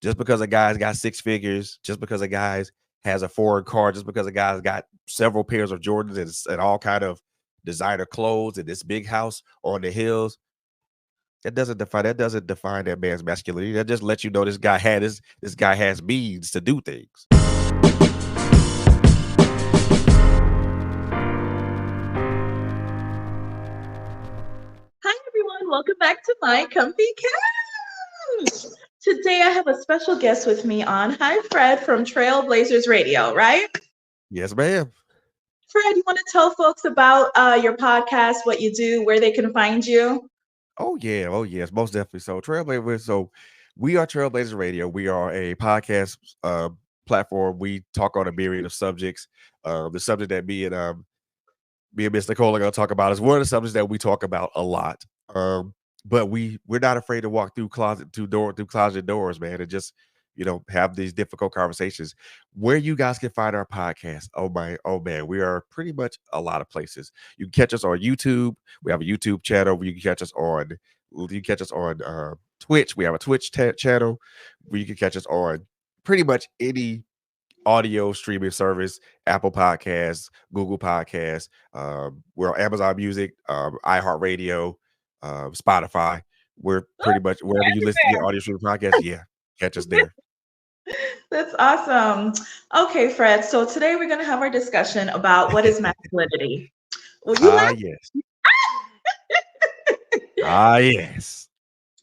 Just because a guy's got six figures, just because a guy's has a foreign car, just because a guy's got several pairs of Jordans and all kind of designer clothes and this big house on the hills, that doesn't define that man's masculinity. That just lets you know this guy has means to do things. Hi, everyone. Welcome back to my comfy couch. Today, I have a special guest with me on. Hi, Fred from Trailblazers Radio, right? Yes, ma'am. Fred, you want to tell folks about your podcast, what you do, where they can find you? Oh yeah, oh yes, most definitely. So Trailblazers, so we are Trailblazers Radio. We are a podcast platform. We talk on a myriad of subjects. The subject that me and Miss Nicole are gonna talk about is one of the subjects that we talk about a lot. But we're not afraid to walk through closet doors, man, and just have these difficult conversations. Where you guys can find our podcast? Oh man, we are pretty much a lot of places. You can catch us on YouTube. We have a YouTube channel. You can catch us on Twitch. We have a channel where you can catch us on pretty much any audio streaming service, Apple Podcasts, Google Podcasts. We're on Amazon Music, iHeartRadio, Spotify. We're pretty much wherever you listen to your audio streaming podcast. Yeah, catch us there. That's awesome. Okay, Fred. So today we're going to have our discussion about what is masculinity. Well, you Ah, laugh. yes. Ah, yes.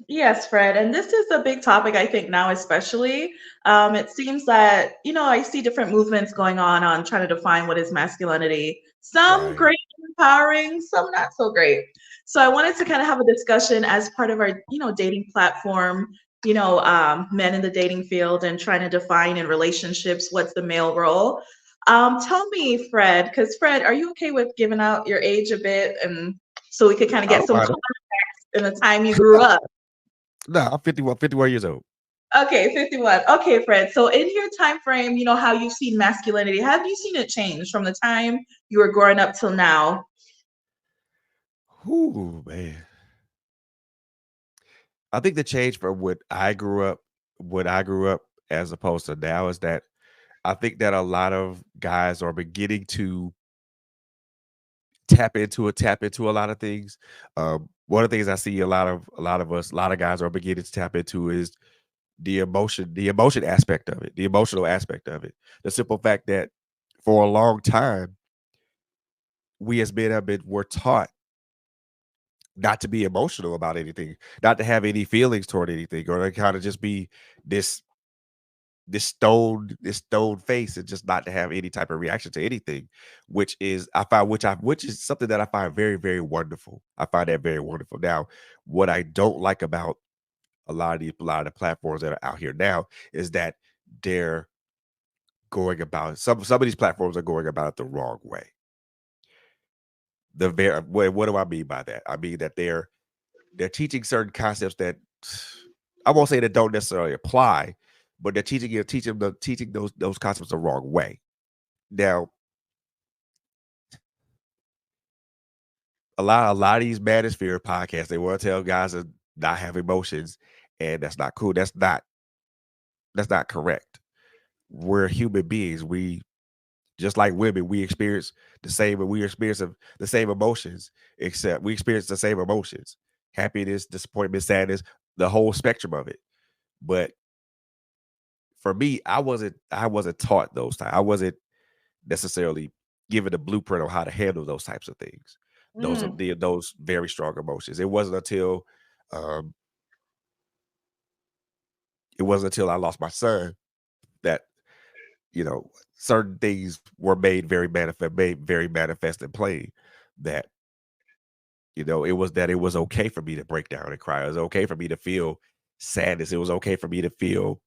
Yes, Fred. And this is a big topic, I think, now, especially. It seems that, I see different movements going on trying to define what is masculinity. Some Right. great and empowering, some not so great. So I wanted to kind of have a discussion as part of our, dating platform, men in the dating field and trying to define in relationships what's the male role. Tell me, Fred, because Fred, are you okay with giving out your age a bit and so we could kind of I get don't some mind it. context in the time you grew up? No, I'm 51 years old. Okay, 51. Okay, Fred. So in your time frame, how you've seen masculinity, have you seen it change from the time you were growing up till now? Ooh, man. I think the change from what I grew up as opposed to now is that I think that a lot of guys are beginning to tap into a lot of things. One of the things I see a lot of guys are beginning to tap into is the emotion aspect of it, the emotional aspect of it. The simple fact that for a long time, we as men have been were taught not to be emotional about anything, not to have any feelings toward anything, or to kind of just be this this stone face and just not to have any type of reaction to anything, which is something that I find very, very wonderful. I find that very wonderful. Now, what I don't like about a lot of the platforms that are out here now is that they're going about some of these platforms are going about it the wrong way. What do I mean by that? I mean that they're teaching certain concepts that I won't say that don't necessarily apply, but they're teaching those concepts the wrong way. Now, a lot of these manosphere podcasts, they want to tell guys to not have emotions, and that's not cool. That's not correct. We're human beings. We just like women, we experience the same emotions, except we experience the same emotions. Happiness, disappointment, sadness, the whole spectrum of it. But for me, I wasn't taught those types. I wasn't necessarily given a blueprint on how to handle those types of things. Mm, Those very strong emotions. Um it wasn't until I lost my son that, you know, certain things were made very manifest and plain, that, it was okay for me to break down and cry. It was okay for me to feel sadness. It was okay for me to feel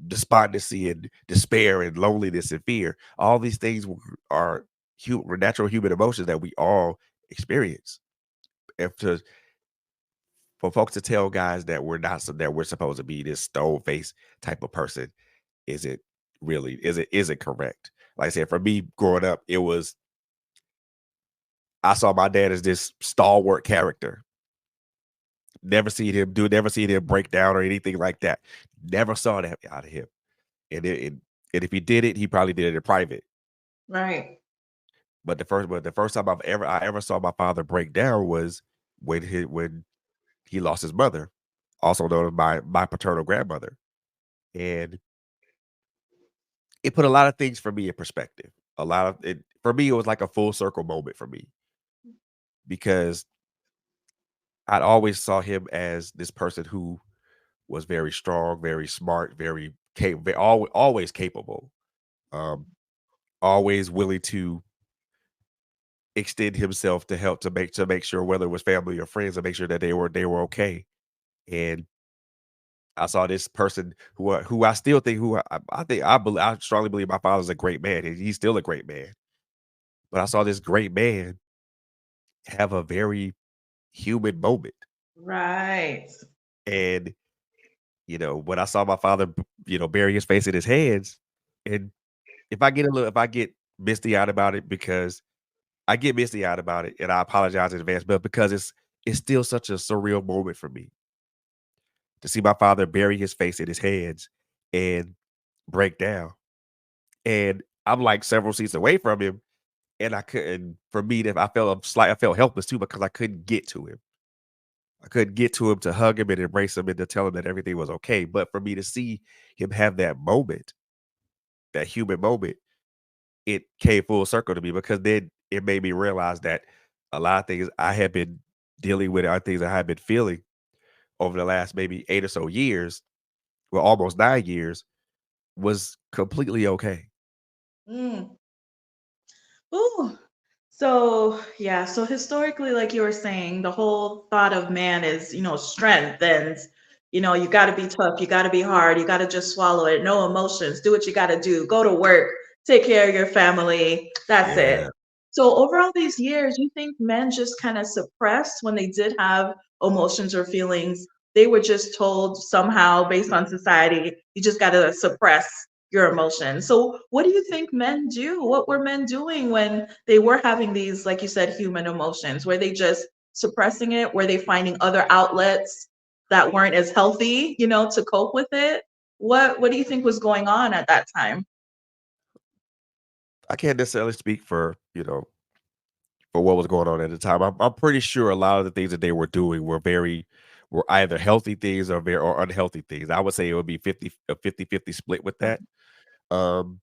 despondency and despair and loneliness and fear. All these things are natural human emotions that we all experience. If to For folks to tell guys that we're supposed to be this stone face type of person isn't isn't correct. Like I said, for me growing up, I saw my dad as this stalwart character, never seen him break down or anything like that. Never saw that out of him. And if he did it, he probably did it in private. Right. But the first time I ever saw my father break down was when he lost his mother, also known as my paternal grandmother. And it put a lot of things for me in perspective. A lot of it for me, it was like a full circle moment for me because I'd always saw him as this person who was very strong, very smart, very capable, always capable, um, always willing to extend himself to help to make sure whether it was family or friends to make sure that they were okay. And I saw this person who I still think who I think I strongly believe my father's a great man and he's still a great man. But I saw this great man have a very human moment. Right. And when I saw my father, bury his face in his hands, and if I get misty-eyed about it because I get misty-eyed about it, and I apologize in advance, but because it's still such a surreal moment for me to see my father bury his face in his hands and break down. And I'm, like, several seats away from him, and I couldn't for me, that I felt helpless too because I couldn't get to him. I couldn't get to him to hug him and embrace him and to tell him that everything was okay, but for me to see him have that moment, that human moment, it came full circle to me because then it made me realize that a lot of things I had been dealing with are things I had been feeling over the last maybe 8 or so years, well, almost 9 years, was completely okay. Mm. Ooh. So, yeah, so historically, like you were saying, the whole thought of man is, strength and, you got to be tough, you got to be hard, you got to just swallow it, no emotions, do what you got to do, go to work, take care of your family, that's it. Yeah. So, over all these years, you think men just kind of suppressed when they did have emotions or feelings? They were just told somehow, based on society, you just got to suppress your emotions. So, what do you think men do? What were men doing when they were having these, like you said, human emotions? Were they just suppressing it? Were they finding other outlets that weren't as healthy, to cope with it? What do you think was going on at that time? I can't necessarily speak for what was going on at the time. I'm pretty sure a lot of the things that they were doing were either healthy things or unhealthy things. I would say it would be 50-50 split with that. Um,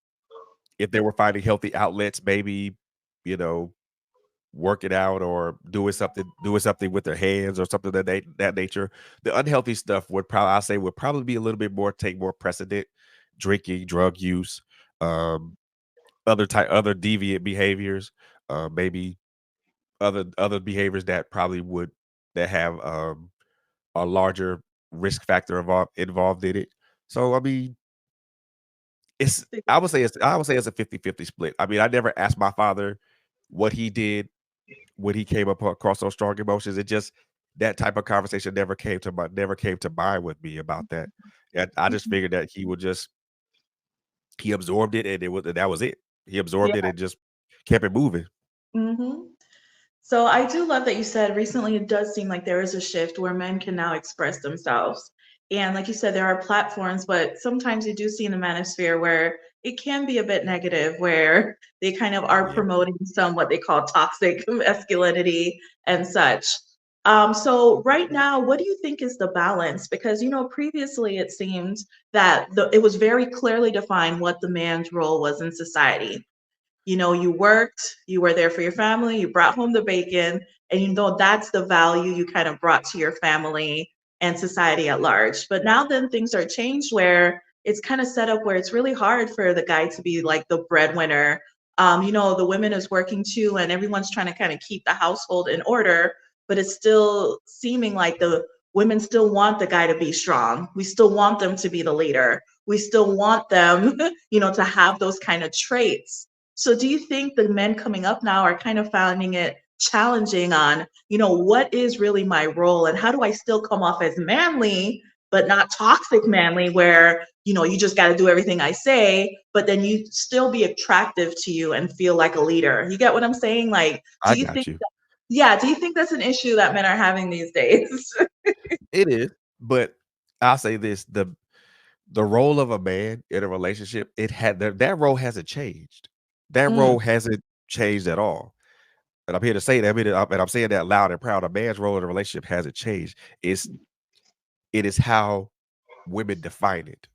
if they were finding healthy outlets, maybe, you know, working out or doing something with their hands or something that nature. The unhealthy stuff would probably be a little bit more take more precedent. Drinking, drug use, um, other deviant behaviors, maybe other behaviors that probably would that have a larger risk factor involved in it. So I mean, I would say it's a 50-50 split. I mean, I never asked my father what he did when he came up across those strong emotions. It just that type of conversation never came to mind with me about that. And I just figured that he absorbed it and that was it. He Yeah. absorbed it and just kept it moving. Hmm. So I do love that you said recently it does seem like there is a shift where men can now express themselves. And like you said, there are platforms, but sometimes you do see in the manosphere where it can be a bit negative, where they kind of are Yeah. promoting some what they call toxic masculinity and such. So right now, what do you think is the balance? Because previously it seemed that it was very clearly defined what the man's role was in society. You worked, you were there for your family, you brought home the bacon, and that's the value you kind of brought to your family and society at large. But now then things are changed where it's kind of set up where it's really hard for the guy to be like the breadwinner. The women is working too, and everyone's trying to kind of keep the household in order, but it's still seeming like the women still want the guy to be strong. We still want them to be the leader. We still want them, to have those kind of traits. So do you think the men coming up now are kind of finding it challenging on, what is really my role and how do I still come off as manly, but not toxic manly where, you just got to do everything I say, but then you still be attractive to you and feel like a leader. You get what I'm saying? Like, do I you think got you. Yeah, do you think that's an issue that men are having these days? It is, but I'll say this: the role of a man in a relationship, it had that role hasn't changed. That Mm, role hasn't changed at all. And I'm here to say that, and I'm saying that loud and proud. A man's role in a relationship hasn't changed. It is how women define it.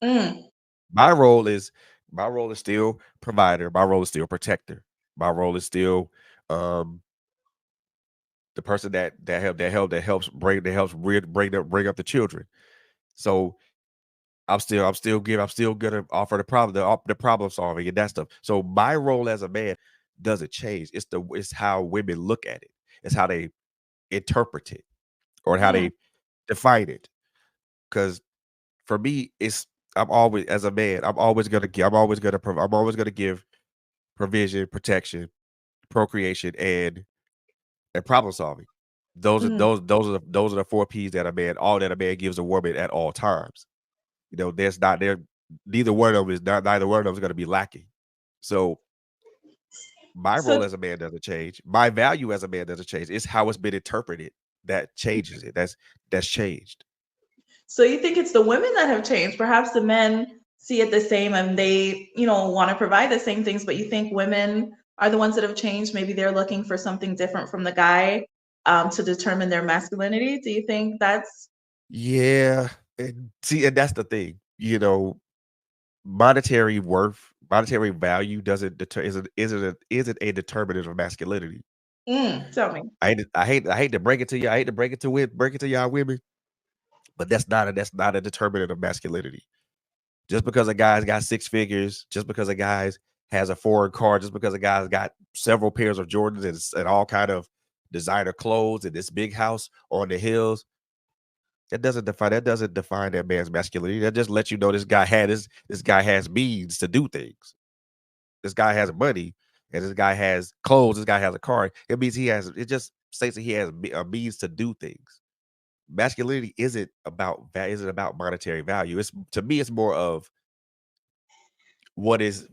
mm, My role is my role is still provider. My role is still protector. My role is still um the person that helps bring up the children. So I'm still gonna offer the problem solving and that stuff. So my role as a man doesn't change. It's how women look at it. It's how they interpret it or how mm, they define it. Because for me, it's I'm always as a man, I'm always gonna give provision, protection, procreation, and problem solving. mm. Those are the four P's that a man gives a woman at all times. There's not there neither one of them is not neither one of them is gonna be lacking. So my So role as a man doesn't change. My value as a man doesn't change. It's how it's been interpreted that changes it. That's changed. so you think it's the women that have changed? Perhaps the men see it the same and they, want to provide the same things, but you think women are the ones that have changed? Maybe they're looking for something different from the guy to determine their masculinity. Do you think that's Yeah. And that's the thing. Monetary value doesn't deter isn't a determinant of masculinity. tell me. I hate to break it to you. I hate to break it to y'all women, but that's not a determinant of masculinity. Just because a guy's got six figures, just because a guy's has a foreign car, just because a guy's got several pairs of Jordans and all kind of designer clothes and this big house on the hills, that doesn't define that man's masculinity. That just lets you know this guy has means to do things. This guy has money, and this guy has clothes. This guy has a car. It just states that he has a means to do things. Masculinity isn't about monetary value. It's to me, it's more of what is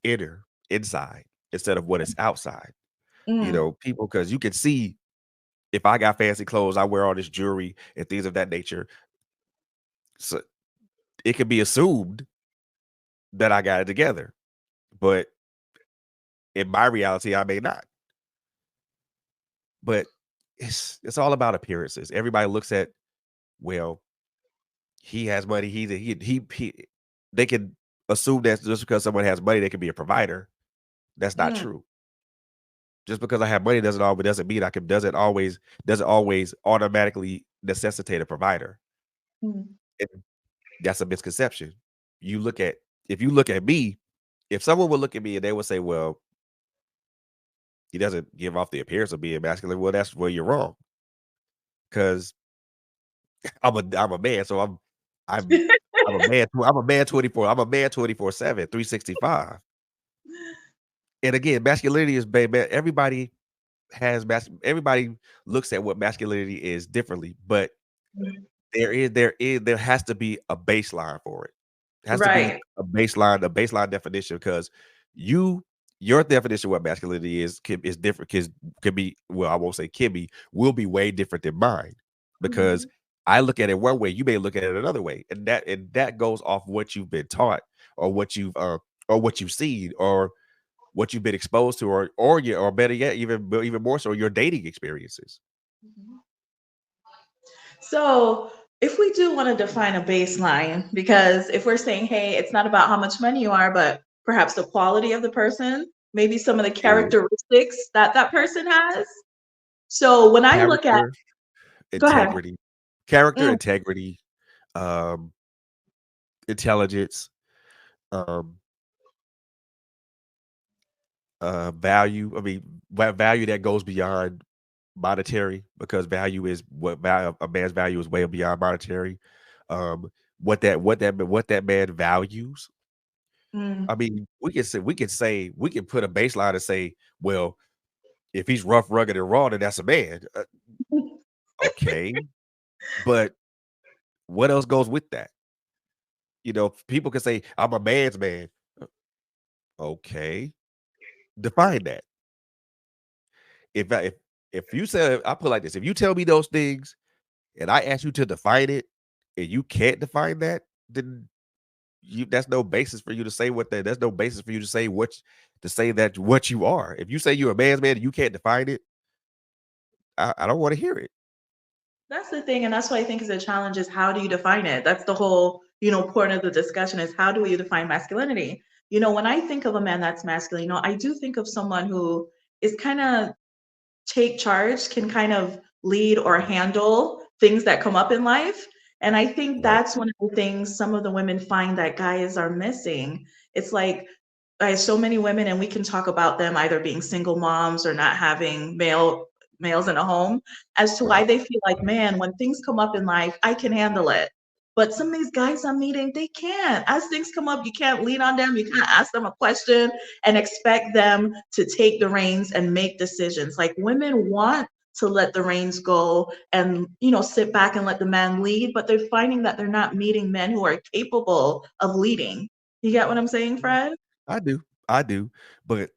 inner inside instead of what is outside. Mm, People because you can see if I got fancy clothes, I wear all this jewelry and things of that nature. So it can be assumed that I got it together, but in my reality, I may not. But it's all about appearances. Everybody looks at, well, he has money. He they can assume that just because someone has money, they can be a provider. That's not mm, true. Just because I have money doesn't mean I can doesn't always automatically necessitate a provider. mm, And that's a misconception. You look at if you look at me, if someone would look at me and they would say, well, he doesn't give off the appearance of being masculine. Well, that's where you're wrong. Because I'm a man, so I'm I'm a man 24. I'm a man 24/7, 365. And again, masculinity is baby. Everybody looks at what masculinity is differently, but mm. there has to be a baseline for it. It has to be Right. a baseline definition because you your definition of what masculinity is different can be well, I won't say can be, will be way different than mine because Mhm, I look at it one way, you may look at it another way. And that goes off what you've been taught or what you've seen or what you've been exposed to or better yet, even more so your dating experiences. mhm. So, if we do want to define a baseline, because if we're saying, hey, it's not about how much money you are, but perhaps the quality of the person, maybe some of the It is characteristics that that person has. So, when I look at, character, go ahead. integrity, character, Mm, integrity, um, intelligence, um, value. I mean, value that goes beyond monetary because a man's value is way beyond monetary. Um, what that man values. mm. I mean, we can put a baseline and say, well, if he's rough, rugged, and raw, then that's a man. Okay, but what else goes with that? People can say, I'm a man's man. Okay, define that. If I, if you say, I put it like this, if you tell me those things and I ask you to define it and you can't define that, then you that's no basis for you to say what that. There's no basis for you to say that what you are. If you say you're a man's man and you can't define it, I don't want to hear it. That's the thing, and that's why I think is a challenge is how do you define it? That's the whole, point of the discussion is how do you define masculinity? When I think of a man that's masculine, I do think of someone who is kind of take charge, can kind of lead or handle things that come up in life. And I think Right. that's one of the things some of the women find that guys are missing. It's like I have so many women, and we can talk about them either being single moms or not having males in a home as to why Right. they feel like, man, when things come up in life, I can handle it. But some of these guys I'm meeting, they can't. As things come up, you can't lean on them. You can't ask them a question and expect them to take the reins and make decisions. Like women want to let the reins go and sit back and let the man lead, but they're finding that they're not meeting men who are capable of leading. You get what I'm saying, Fred? I do. I do. But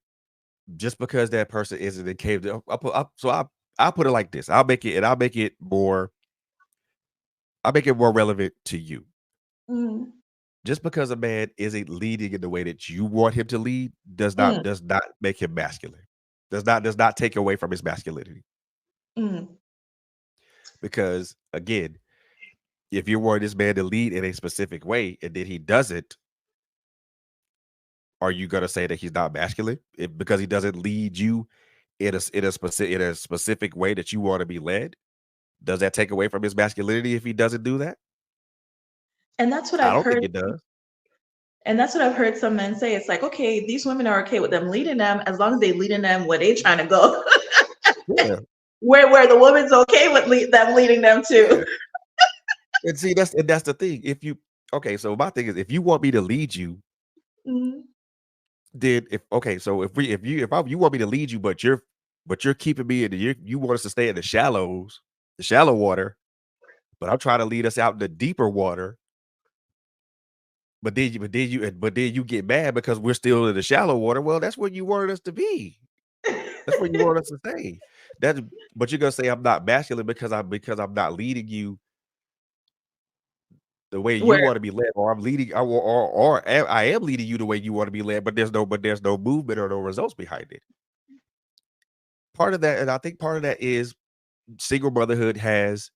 just because that person isn't in cave, I'll put it like this. I'll make it more relevant to you. Mm, Just because a man isn't leading in the way that you want him to lead mm, does not make him masculine. Does not take away from his masculinity. mm. Because again, if you want this man to lead in a specific way and then he doesn't, are you gonna say that he's not masculine because he doesn't lead you in a specific way that you want to be led? Does that take away from his masculinity if he doesn't do that? And that's what I I've don't think heard. it does. And that's what I've heard some men say. It's like, okay, these women are okay with them leading them as long as they leading them where they trying to go. Yeah, where the woman's okay with them leading them to. yeah. And see, that's the thing. If you okay, so my thing is, if you want me to lead you, Mm, then if you want me to lead you, but you're keeping me in you want us to stay in the shallow water, but I'm trying to lead us out in the deeper water. But then you get mad because we're still in the shallow water. Well, that's where you wanted us to be. That's where you want us to stay. That's but you're gonna say I'm not masculine because I'm not leading you the way you where want to be led, or I'm leading, I am leading you the way you want to be led, but there's no movement or no results behind it. Part of that, and I think part of that is single motherhood has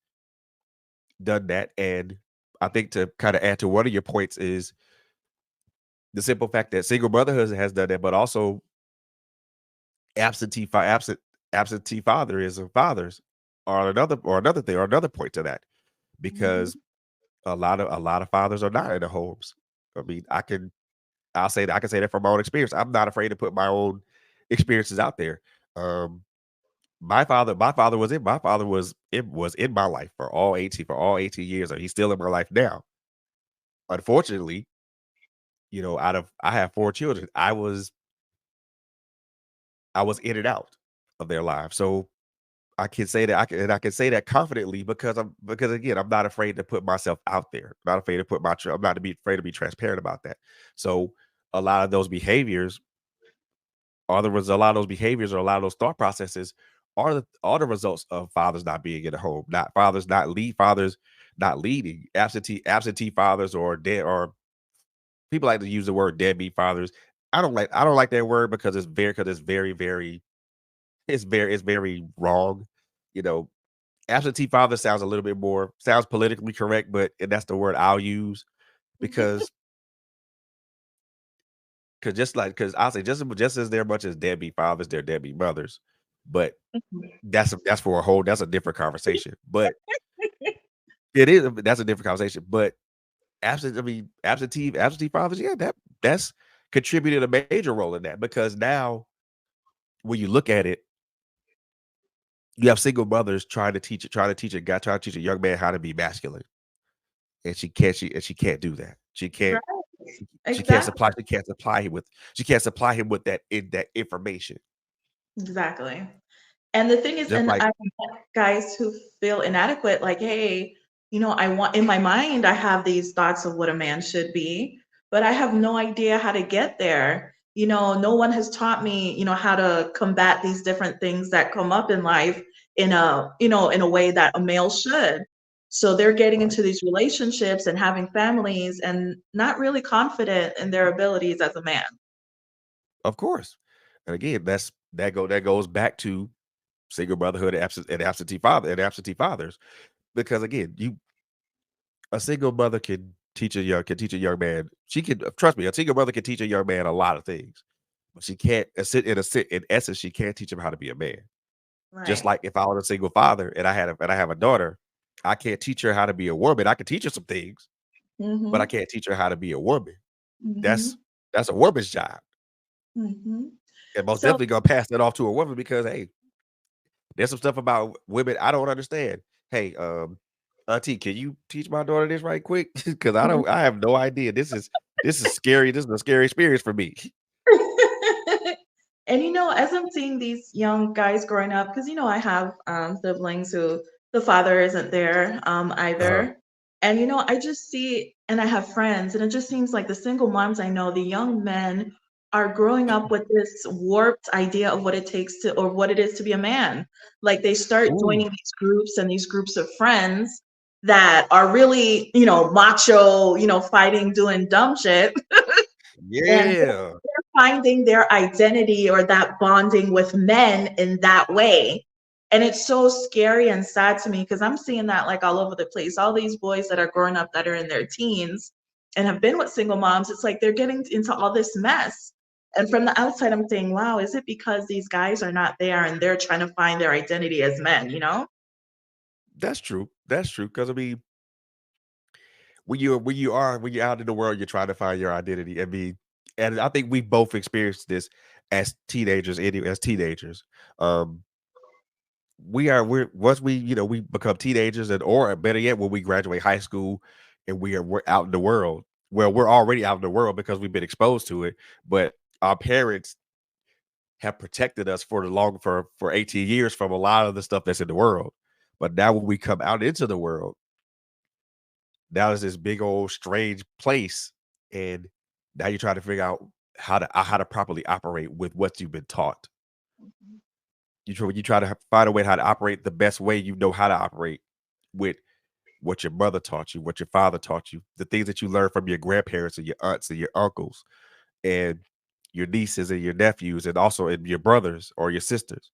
done that, and I think to kind of add to one of your points is the simple fact that single motherhood has done that, but also absentee fa- absent absentee fathers are another thing or another point to that Mhm. because a lot of fathers are not in the homes. I mean, I can say that from my own experience. I'm not afraid to put my own experiences out there. Um, my father was it was in my life for all 18 years, and he's still in my life now. Unfortunately, out of I have 4 children, I was in and out of their lives. So I can say that confidently because again, I'm not afraid to put myself out there. I'm not afraid to I'm not to be afraid to be transparent about that. So a lot of those behaviors a lot of those behaviors or a lot of those thought processes are the results of fathers not being in the home, not fathers not leading, absentee fathers or dead or people like to use the word deadbeat fathers. I don't like that word because it's very it's very wrong. You know, absentee father sounds a little bit more sounds politically correct, but and that's the word I'll use because because I'll say just as they're much as deadbeat fathers, they're deadbeat mothers. But that's for a whole that's a different conversation. But that's a different conversation. But absentee fathers, yeah, that's contributed a major role in that because now when you look at it, you have single mothers trying to teach a young man how to be masculine, and she can't do that. Right. Exactly. She can't supply him with that information. Exactly. And the thing is, Just and like I met guys who feel inadequate, like, hey, I want in my mind, I have these thoughts of what a man should be, but I have no idea how to get there. No one has taught me, how to combat these different things that come up in life in a way that a male should. So they're getting Right. into these relationships and having families and not really confident in their abilities as a man. Of course. And again, that goes back to single motherhood and absentee fathers. Because again, you a single mother can teach a young man. She can trust me, a single mother can teach a young man a lot of things. But she can't in essence, she can't teach him how to be a man. Just Right. like if I was a single father and I have a daughter, I can't teach her how to be a woman. I can teach her some things, but I Mhm. can't teach her how to be a woman. That's Mhm. that's a woman's job. Mhm. And most So definitely gonna pass that off to a woman because hey, there's some stuff about women I don't understand. Hey, auntie, can you teach my daughter this right quick? Because I have no idea. This is scary. This is a scary experience for me. And as I'm seeing these young guys growing up, because I have siblings who the father isn't there Uh-huh. either. And I just see, and I have friends, and it just seems like the single moms I know, the young men are growing up with this warped idea of what it takes to, or what it is to be a man. Like they start Ooh, joining these groups and these groups of friends that are really, macho, fighting, doing dumb shit. And yeah. they're finding their identity or that bonding with men in that way. And it's so scary and sad to me because I'm seeing that like all over the place. All these boys that are growing up that are in their teens and have been with single moms, it's like they're getting into all this mess. And from the outside, I'm saying, wow, is it because these guys are not there and they're trying to find their identity as men, you know? That's true. That's true. Because I mean, when you're out in the world, you're trying to find your identity. And I think we both experienced this as teenagers. As teenagers, um, we're once we become teenagers and or better yet, when we graduate high school and we're out in the world. Well, we're already out in the world because we've been exposed to it, but our parents have protected us for 18 years from a lot of the stuff that's in the world. But now when we come out into the world, now it's this big old strange place, and now you're trying to figure out how to properly operate with what you've been taught. You try to find a way how to operate the best way you know how to operate with what your mother taught you, what your father taught you, the things that you learned from your grandparents and your aunts and your uncles and your nieces and your nephews and also in your brothers or your sisters.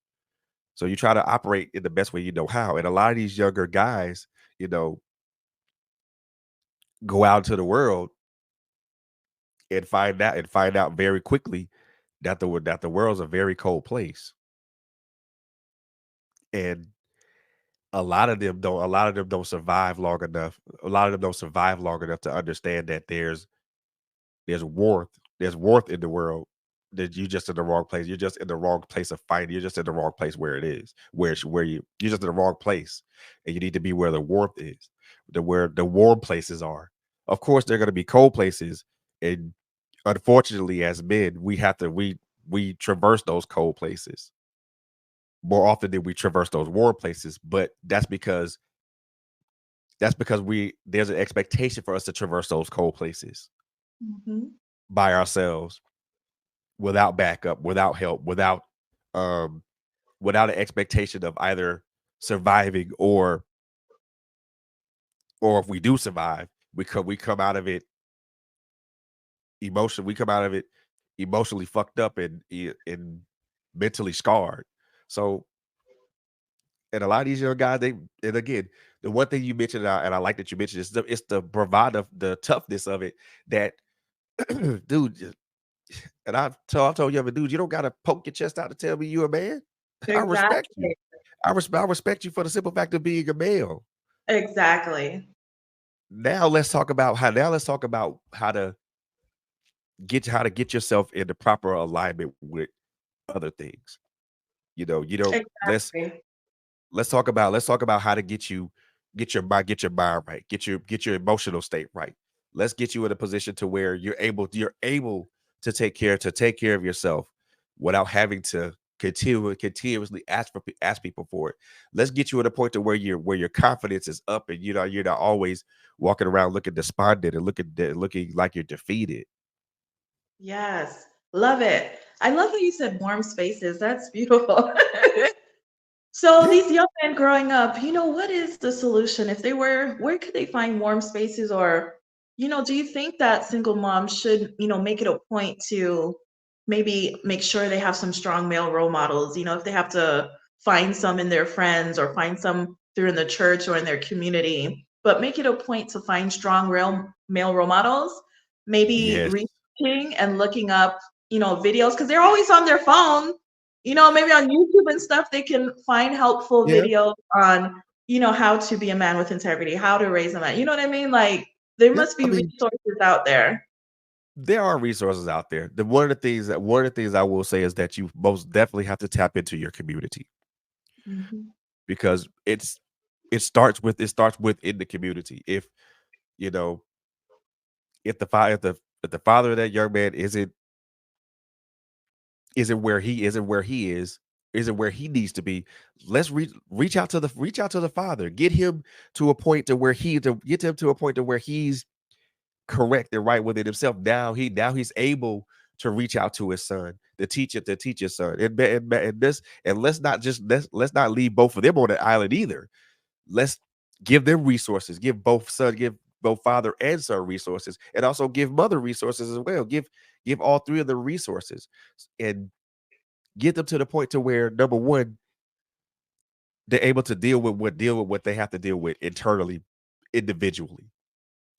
So you try to operate in the best way you know how. And a lot of these younger guys, you know, go out into the world and find out very quickly that the world's a very cold place. And a lot of them don't survive long enough. A lot of them don't survive long enough to understand that there's worth there's worth in the world, that you just in the wrong place. You're just in the wrong place of fighting. You're just in the wrong place where it is. Where you're just in the wrong place. And you need to be where the warmth is, where the warm places are. Of course, there are gonna be cold places. And unfortunately, as men, we traverse those cold places more often than we traverse those warm places. But that's because we there's an expectation for us to traverse those cold places Mhm. by ourselves without backup, without help, um without an expectation of either surviving or if we do survive, we come out of it we come out of it emotionally fucked up and mentally scarred. So and a lot of these young guys, they and again, the one thing you mentioned, and I like that you mentioned is it's the bravado, the toughness of it that dude. And I've told you, other dudes, you don't gotta poke your chest out to tell me you a man. I respect you. Exactly. I respect you for the simple fact of being a male. Exactly. Now let's talk about how to get yourself in the proper alignment with other things. You don't Exactly. let's talk about how to get your mind right, get your emotional state right. Let's get you in a position to where you're able to take care of yourself without having to continuously ask people for it. Let's get you at a point to where your confidence is up and you're not always walking around looking despondent and looking like you're defeated. Yes. Love it. I love how you said warm spaces. That's beautiful. So Yeah. these young men growing up, what is the solution? If they were, where could they find warm spaces? Or, do you think that single moms should, make it a point to maybe make sure they have some strong male role models? If they have to find some in their friends or find some through in the church or in their community, but make it a point to find strong real male role models, maybe Yes. reading and looking up, videos because they're always on their phone, maybe on YouTube and stuff, they can find helpful Yeah. videos on, how to be a man with integrity, how to raise a man. You know what I mean? Like there Yeah. must I be mean, resources out there. there are resources out there. The one of the things I will say is that you most definitely have to tap into your community Mhm. because it starts within the community. If you know if the father if the father of that young man isn't where he is isn't where he needs to be, let's reach out to the father, get him to a point to get him to a point to where he's correct and right within himself. Now he's able to reach out to his son, to teach his son, and let's not leave both of them on the island either. Let's give them resources, give both father and son resources, and also give mother resources as well. Give all three of the resources and get them to the point to where number one, they're able to deal with what they have to deal with internally, individually,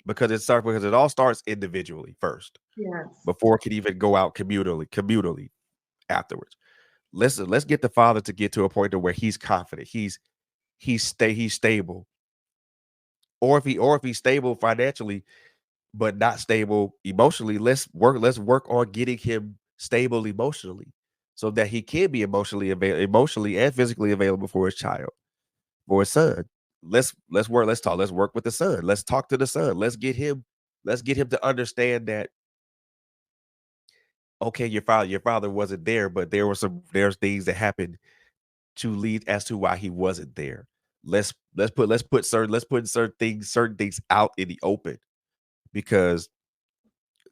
because it all starts individually first Yes. before it can even go out communally afterwards. Let's get the father to get to a point to where he's confident, he's stable, or if he's stable financially but not stable emotionally, let's work on getting him stable emotionally so that he can be emotionally and physically available for his child, for his son. Let's work with the son. Let's talk to the son. Let's get him to understand that okay, your father wasn't there, but there's things that happened to lead as to why he wasn't there. Certain things out in the open because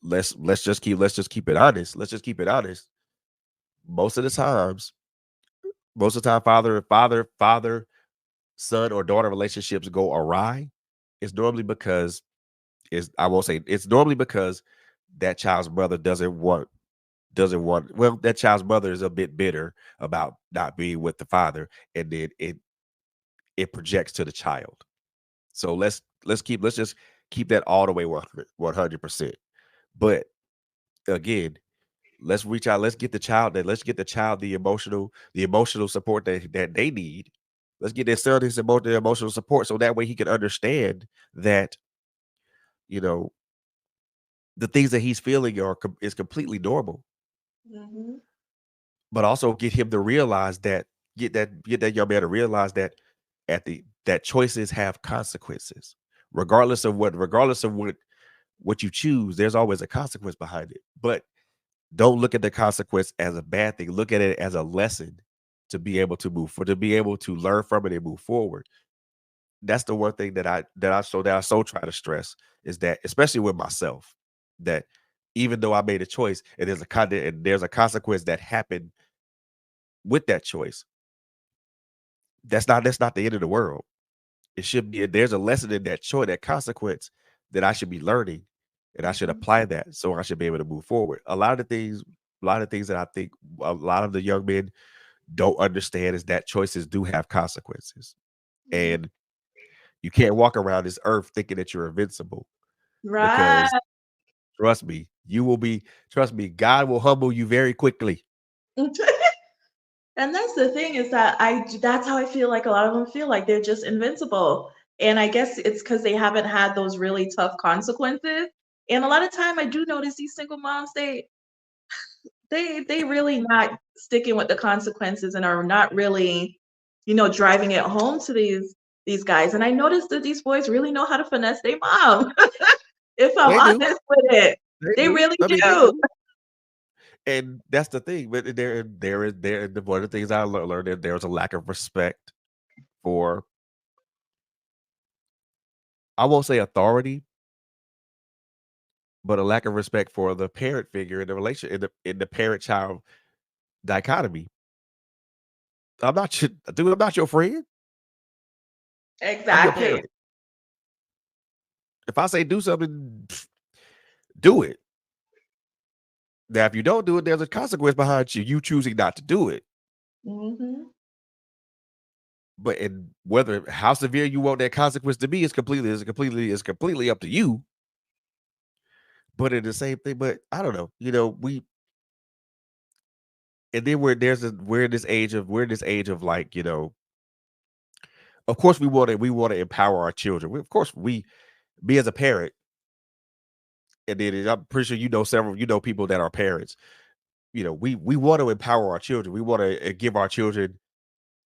let's just keep it honest. Let's just keep it honest. Most of the times, most of the time, father son or daughter relationships go awry. It's normally because I won't say it's normally because that child's mother that child's mother is a bit bitter about not being with the father, and then it projects to the child. So let's just keep that all the way 100%. But again, let's get the child the emotional support that they need. Let's get their son their emotional support so that way he can understand that, you know, the things that he's feeling is completely normal. Mhm. But also get him to realize that get that young man to realize that that choices have consequences. Regardless of what you choose, there's always a consequence behind it. But don't look at the consequence as a bad thing. Look at it as a lesson to be able to learn from it and move forward. That's the one thing that I so try to stress is that, especially with myself, that even though I made a choice and there's a consequence that happened with that choice, that's not the end of the world. It should be there's a lesson in that choice, that consequence that I should be learning, and I should Mhm. apply that so I should be able to move forward. A lot of things that I think a lot of the young men don't understand is that choices do have consequences. Mhm. And you can't walk around this earth thinking that you're invincible because Right. trust me, trust me, God will humble you very quickly. And that's the thing is that that's how I feel like a lot of them feel like they're just invincible. And I guess it's because they haven't had those really tough consequences. And a lot of time I do notice these single moms, they really not sticking with the consequences and are not really, driving it home to these guys. And I noticed that these boys really know how to finesse their mom, if I'm They do. honest with it. They They do. really I mean, they do. do. And that's the thing. But one of the things I learned that there's a lack of respect for, I won't say authority, but a lack of respect for the parent figure in the relation in the parent child dichotomy. I'm not your dude. I'm not your friend. I'm your Exactly. parent. If I say do something, do it. Now, if you don't do it, there's a consequence behind you choosing not to do it. Hmm. But and whether how severe you want that consequence to be is completely up to you. But in the same thing, but I don't know. We and then we're in this age of like, of course we want to empower our children. Of course we me as a parent, and then I'm pretty sure people that are parents. We want to empower our children. We want to give our children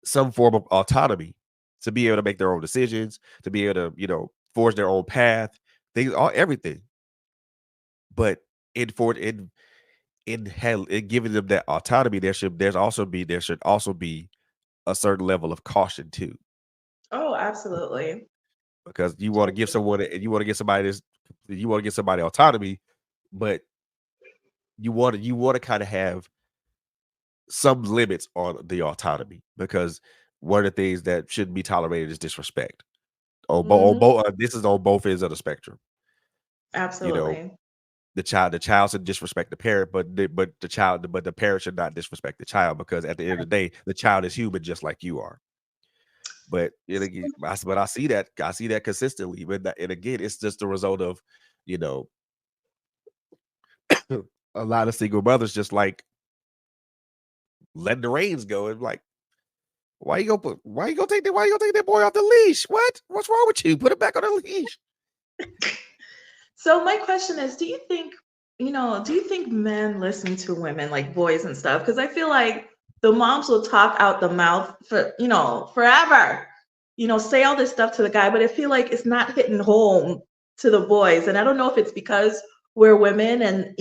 some form of autonomy to be able to make their own decisions, to be able to, forge their own path, things, all everything. But in giving them that autonomy, there should also be a certain level of caution too, Oh, absolutely. because Totally. you want to give somebody this, you want to give somebody autonomy, but you want to kind of have some limits on the autonomy, because one of the things that shouldn't be tolerated is disrespect. On Hmm. both, this is on both ends of the spectrum. You know, Absolutely. the child should disrespect the parent, but the parent should not disrespect the child, because at the end of the day, the child is human just like you are. But I see that consistently. And again, it's just a result of, you know, a lot of single mothers just like letting the reins go and like, why you gonna take that boy off the leash? What's wrong with you? Put him back on the leash. So my question is, do you think men listen to women like boys and stuff? Because I feel like the moms will talk out the mouth for, forever, say all this stuff to the guy, but I feel like it's not hitting home to the boys. And I don't know if it's because we're women and,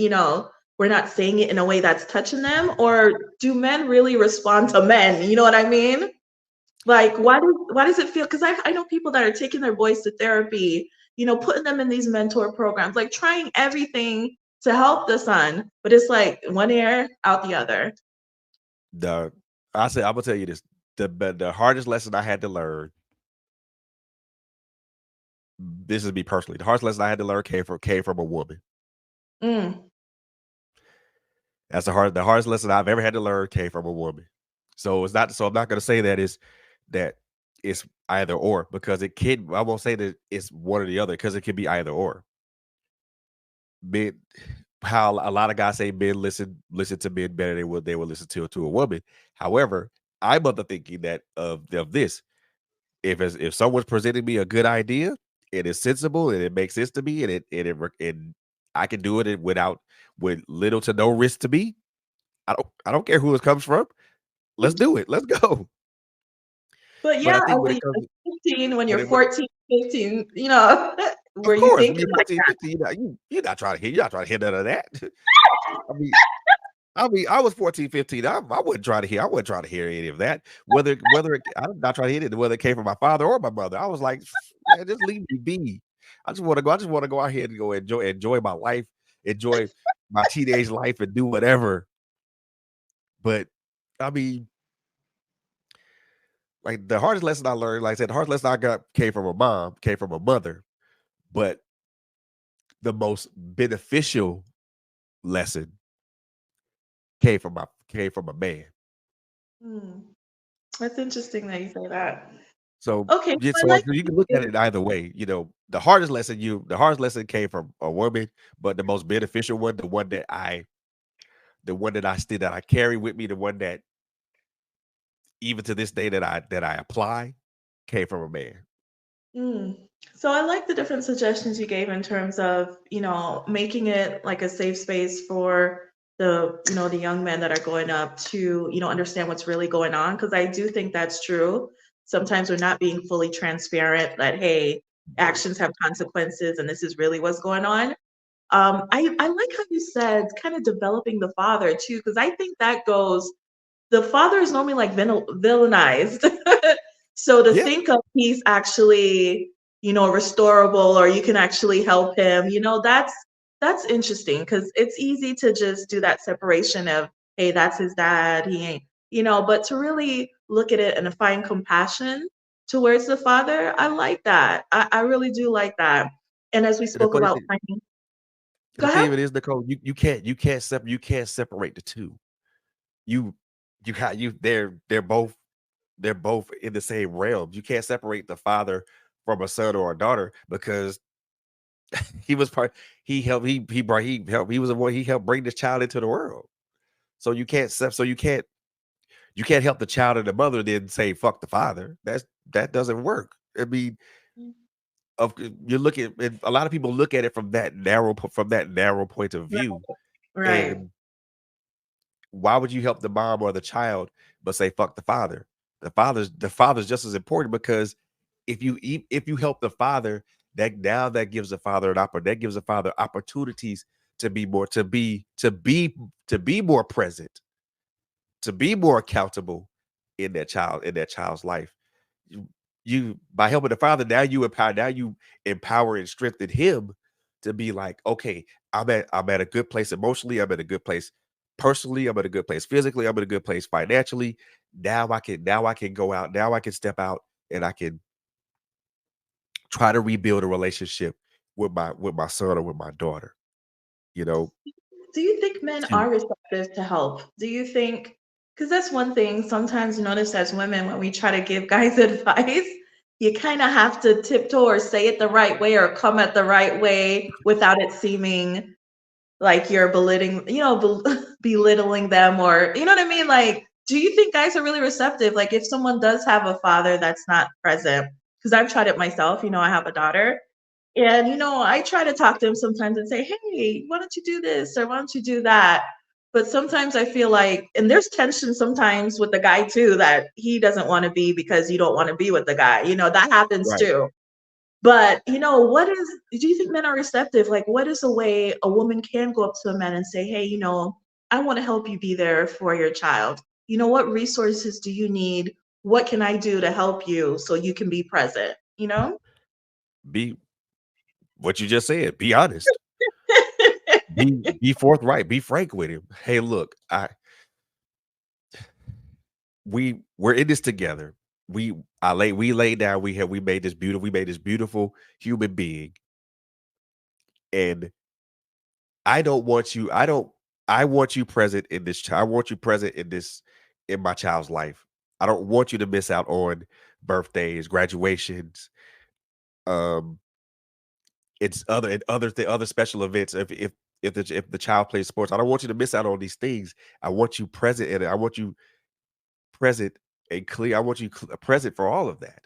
we're not saying it in a way that's touching them, or do men really respond to men? You know what I mean? Like, why does it feel? Because I know people that are taking their boys to therapy, putting them in these mentor programs, like trying everything to help the son, but it's like one ear out the other. The I'm gonna tell you this. The hardest lesson I had to learn, this is me personally, the hardest lesson I had to learn came from a woman. Mm, The hardest lesson I've ever had to learn came from a woman. So I'm not gonna say that it's either or, because I won't say that it's one or the other, because it could be either or. Men How a lot of guys say men listen to men better than what they would listen to a woman. However, I'm of the thinking that of this. If someone's presenting me a good idea, it is sensible and it makes sense to me, and I can do it with little to no risk to me. I don't care who it comes from. Let's do it. Let's go. but But yeah, I as think when a it comes to 15, when when you're it when 14, 15, of were you course, when thinking you're like 14, 15, you're not trying to hear none of that. I mean I was 14, 15. I wasn't trying to hear any of that. I'm not trying to hear it, whether it came from my father or my mother. I was like, man, just leave me be. I just want to go out here and go enjoy my life, enjoy my teenage life and do whatever. But I mean, like the hardest lesson I learned, like I said, the hardest lesson I got came from a mother, but the most beneficial lesson came from a man. that? That's interesting that you say that. So, Okay, yeah, so I so like you how can look at you it either way. The hardest lesson came from a woman, but the most beneficial one, that I carry with me, the one that even to this day that I apply, came from a man. Mm. So I like the different suggestions you gave in terms of, making it like a safe space for the young men that are going up to, understand what's really going on. Because I do think that's true. Sometimes we're not being fully transparent that, hey, actions have consequences and this is really what's going on. I like how you said kind of developing the father too, because I think that goes the father is normally like villainized. So to Yeah, think of he's actually, restorable or you can actually help him, that's that's interesting because it's easy to just do that separation of, hey, that's his dad, he ain't, but to really look at it and to find compassion towards the father, I like that. I really do like that. And as we And the spoke funny about thing finding, and go the thing ahead. of it is, Nicole, you can't separate the 2. You you got you they're both in the same realm. You can't separate the father from a son or a daughter because he was part he helped he brought he helped he was the one he helped bring this child into the world. So you can't help the child and the mother then say fuck the father. That doesn't work. I mean, of you look at and a lot of people look at it from that narrow point of Right. view. Right. And why would you help the mom or the child but say fuck the father? The father's just as important because if you help the father, that gives the father that gives the father opportunities to be more to be more present, to be more accountable in that child's life. You by helping the father, now you empower and strengthen him to be like, okay, I'm at a good place emotionally, I'm at a good place personally, I'm at a good place physically, I'm at a good place financially. Now I can go out, now I can step out and I can try to rebuild a relationship with my son or with my daughter, you know, Do you think men to are receptive to help? Do you think, because that's one thing sometimes you notice as women when we try to give guys advice, you kind of have to tiptoe or say it the right way or come at the right way without it seeming like you're belittling, belittling them or, you know what I mean? Like, do you think guys are really receptive? Like, if someone does have a father that's not present, because I've tried it myself, I have a daughter. And, I try to talk to him sometimes and say, hey, why don't you do this or why don't you do that? But sometimes I feel like, and there's tension sometimes with the guy too, that he doesn't want to be because you don't want to be with the guy. That happens right. too. But, do you think men are receptive? Like, what is a way a woman can go up to a man and say, hey, I want to help you be there for your child. What resources do you need? What can I do to help you so you can be present? Be what you just said, be honest. Be forthright, be frank with him. Hey, look, we're in this together. We laid down, we made this beautiful human being, and I don't want you, I don't I want you present in this child. I want you present in my child's life. I don't want you to miss out on birthdays, graduations, um, other special events. If the child plays sports, I don't want you to miss out on these things. I want you present in it. I want you present and clear. I want you present for all of that.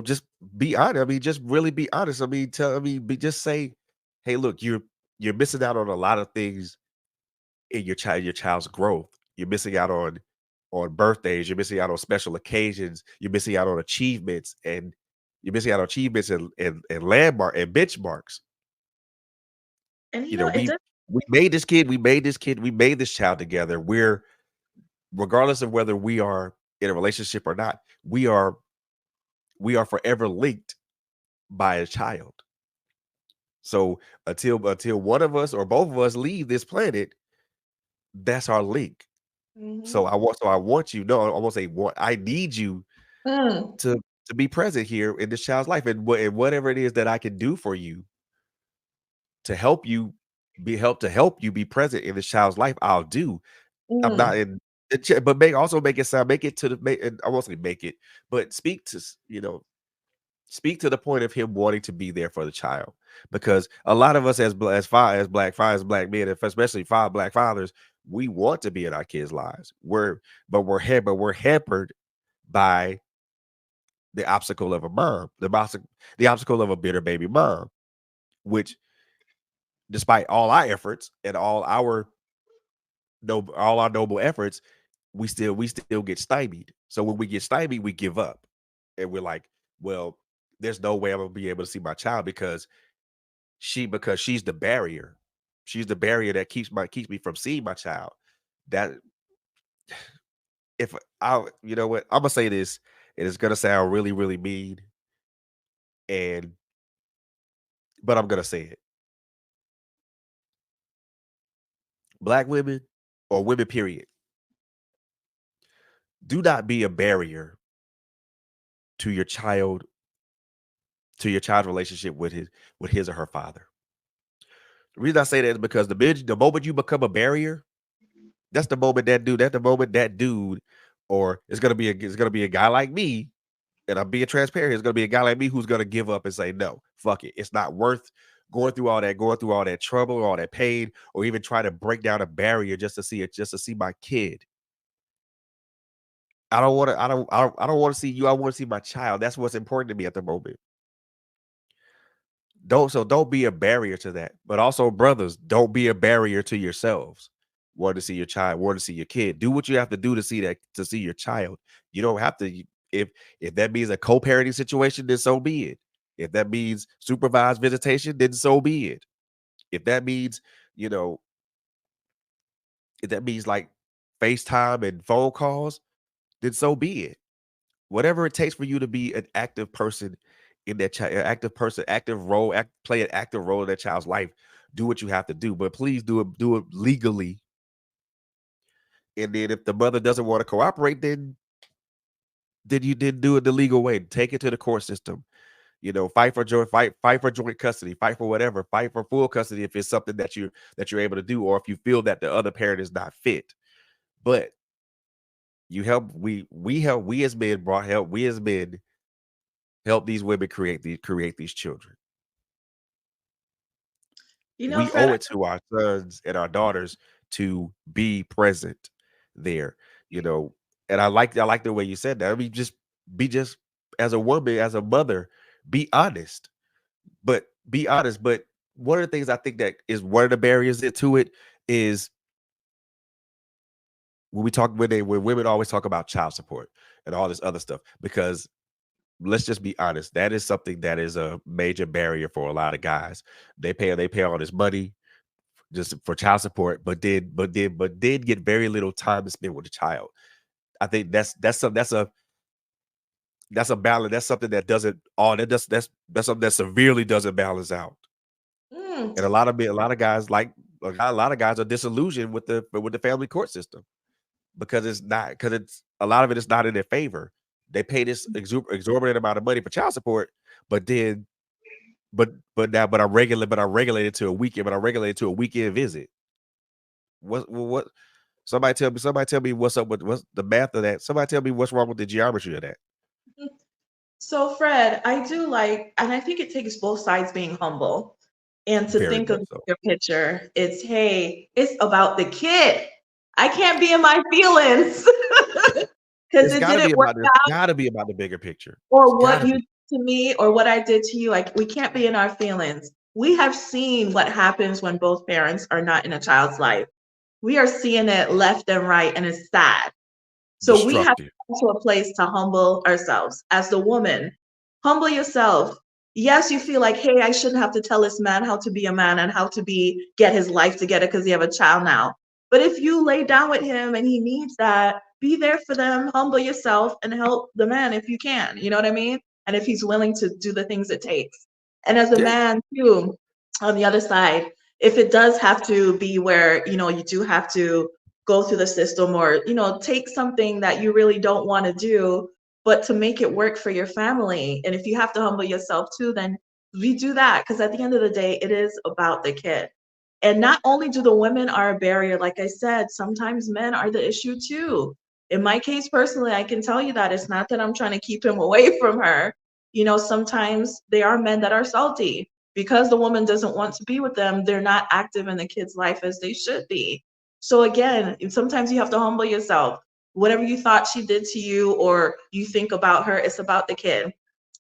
Just be honest. I mean, just really be honest. I mean, just say, "Hey, look, you're missing out on a lot of things in your child's growth. You're missing out on birthdays. You're missing out on special occasions. You're missing out on achievements, and you're missing out on achievements and landmark and benchmarks. And You know, it does. we made this child together. We're regardless of whether we are in a relationship or not, we are forever linked by a child. So until one of us or both of us leave this planet, that's our link. Mhm. So I want you, no, I won't say want, I need you Mm, to be present here in this child's life and whatever it is that I can do for you to help you to help you be present in this child's life, I'll do. I'm not mm, in but make it sound make it to the make and I won't say make it, but speak to the point of him wanting to be there for the child, because a lot of us as black men, and especially black fathers, we want to be in our kids' lives. We're hampered by the obstacle of a mom, the obstacle of a bitter baby mom, which despite all our efforts and all our noble efforts, we still get stymied. So when we get stymied, we give up. And we're like, well, there's no way I'm gonna be able to see my child because she's the barrier. She's the barrier that keeps me from seeing my child. That if I you know what, I'm gonna say this, and it's gonna sound really, really mean, and but I'm gonna say it. Black women or women, period, do not be a barrier to your child, to your child's relationship with his or her father. The reason I say that is because the moment you become a barrier, that's the moment that dude, or it's gonna be a guy like me, and I'm being transparent. It's gonna be a guy like me who's gonna give up and say, no, fuck it. It's not worth going through all that trouble, all that pain, or even try to break down a barrier just to see it, just to see my kid. I don't want to see you. I want to see my child. That's what's important to me at the moment. Don't be a barrier to that. But also, brothers, don't be a barrier to yourselves. Want to see your child, want to see your kid. Do what you have to do to see your child. You don't have to if if that means a co-parenting situation, then so be it. If that means supervised visitation, then so be it. If that means, you know, if that means like FaceTime and phone calls, then so be it. Whatever it takes for you to be an active person in that child, active person, play an active role in that child's life. Do what you have to do, but please do it legally. And then if the mother doesn't want to cooperate, then you did do it the legal way. Take it to the court system. Fight for joint custody, fight for whatever, fight for full custody if it's something that you're able to do, or if you feel that the other parent is not fit. But you help we help we as men brought help we as men help these women create these children. You know, We Fred, owe it to our sons and our daughters to be present there, you know. And I like the way you said that. I mean, just as a woman, as a mother, be honest. Be honest. But one of the things I think that is one of the barriers to it is when women always talk about child support and all this other stuff, because let's just be honest, that is something that is a major barrier for a lot of guys. They pay all this money just for child support, but did get very little time to spend with the child. I think that's a balance. That's something that doesn't all that does that's something that severely doesn't balance out. mm, And a lot of guys a lot of guys are disillusioned with the family court system because it's a lot of it is not in their favor. They pay this exorbitant amount of money for child support, but then but I'm regulated to a weekend, but I'm regulated to a weekend visit. What somebody tell me what's the math of that. Somebody tell me what's wrong with the geometry of that. mm. So, Fred, I do like, and I think it takes both sides being humble and to Very think of much the so. bigger picture. It's, hey, it's about the kid. I can't be in my feelings because It's it gotta be didn't work about out, the bigger picture. It's or what gotta you be. did to me, or what I did to you. Like, we can't be in our feelings. We have seen what happens when both parents are not in a child's life. We are seeing it left and right, and it's sad. So we have to Destructive. come to a place to humble ourselves. As the woman, humble yourself. Yes, you feel like, hey, I shouldn't have to tell this man how to be a man and how to be get his life together because you have a child now. But if you lay down with him and he needs that, be there for them, humble yourself, and help the man if you can. You know what I mean? And if he's willing to do the things it takes. And as a Yeah. man too, on the other side, if it does have to be where, you do have to go through the system, or take something that you really don't want to do, but to make it work for your family, and if you have to humble yourself too, then we do that, because at the end of the day it is about the kid. And not only do the women are a barrier, like I said, sometimes men are the issue too. In my case personally, I can tell you that it's not that I'm trying to keep him away from her. Sometimes they are men that are salty because the woman doesn't want to be with them. They're not active in the kid's life as they should be. So again, sometimes you have to humble yourself. Whatever you thought she did to you or you think about her, it's about the kid.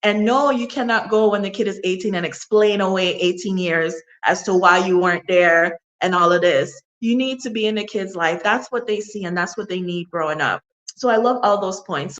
And no, you cannot go when the kid is 18 and explain away 18 years as to why you weren't there and all of this. You need to be in the kid's life. That's what they see and that's what they need growing up. So I love all those points.